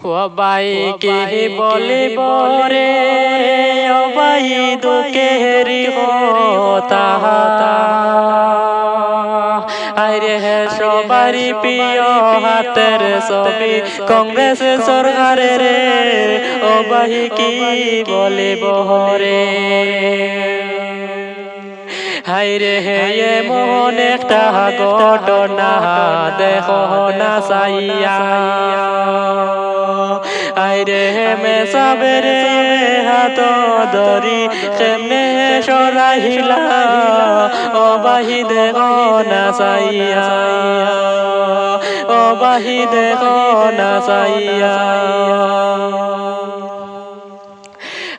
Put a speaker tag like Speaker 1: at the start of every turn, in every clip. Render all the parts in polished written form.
Speaker 1: সবাই কি বলিব রে অবাই দুঃখের কথা আরে সবারই প্রিয় হাতের ছবি কংগ্রেস সরকারের অবাই কি বলিব রে হাইরে হে এমন একটা ঘটনা দেখো না চাইয়া আইরে মে সাবেরে হাত ধরি কেমনে সরাইলা ও বাহি দেখো না চাইয়া ও বাহি দেখো না চাইয়া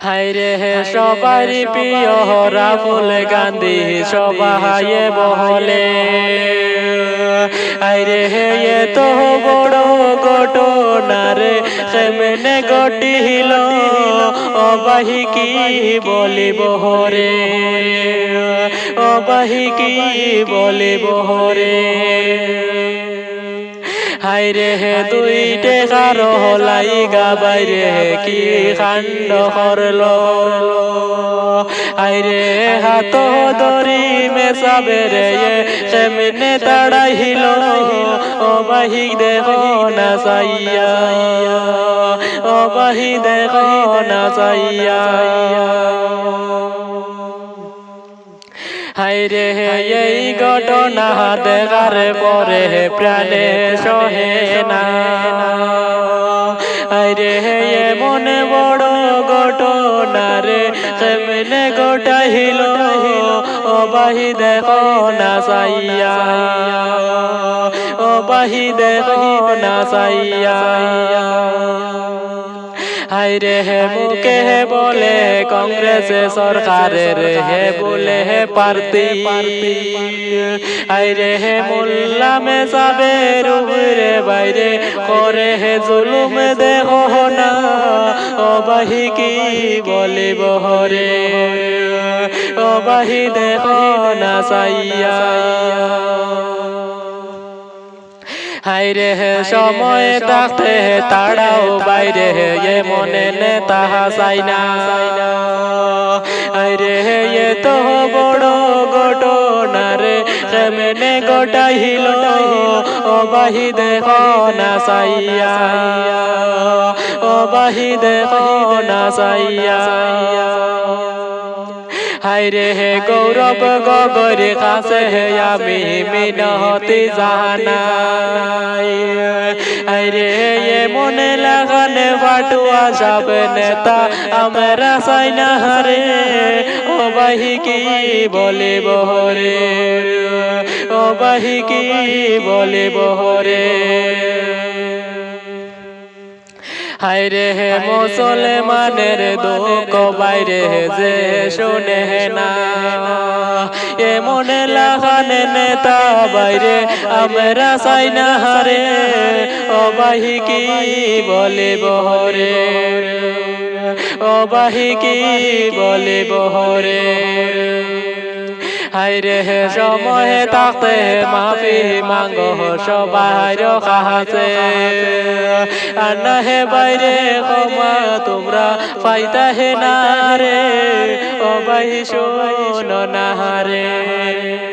Speaker 1: হাইরে হে সবারই প্রিয় রাহুল গান্ধী সবাই বহলে হাইরে হে তো বড় ঘটনা রে কেমনে ঘটিল অবাহি কি বলিব রে অবাহি কি বলিব রে হাইরে হে দুই টেকার হলাই গাবাইরে কি কাণ্ড করল হাইরে হাত ধরি মেসাবেরে কেমনে তাড়াইল অবাহি দেখো না চাইয়া অবাহি দেখো না চাইয়া হাইরে এই ঘটনা দেখার পরে প্রাণে সহে না হাইরে মনে বড় ঘটনা রে কেমনে ঘটাইল অবাহি দেখো না চাইয়া অবাহি দেখো না চাইয়া হাইরে হে মুখে বলে কংগ্রেস সরকারের হে বলে হে পার্টি হাইরে হে মোল্লা মে সাবের উপরে বাইরে করে হে জুলুম দেখো না অবাহি কি বলিব রে অবাহি দেখো না চাইয়া হাইরে হে সময় থাকতে তাড়াও বাইরে এ মনে নেতা চাই না হাইরে এ তো বড় ঘটনা রে কেমনে ঘটাইল অবাহি দেখো না চাইয়া অবাহি দেখো না চাইয়া হাইরে হে গৌরব গগৈর কাছে হে আমি মিনতি জানাই হাইরে এ মনে লাগানে ফাটুয়া সব নেতা আমরা চাই না রে অবাহি কি বলিব রে অবাহি কি বলিব রে হাইরে হে মুসলমানের দুঃখ বাইরে যে শুনে না এ মনে লাগানে নেতা বাইরে আমরা চাই না রে অবাহি কি বলিব রে অবাহি কি বলিব রে হাইরে হে সময় থাকতে মাফি মাঙ্গো সবাই কাছে আর না হে বাইরে ক্ষমা তোমরা পাইতা হে না রে অবাহি শোনো না রে।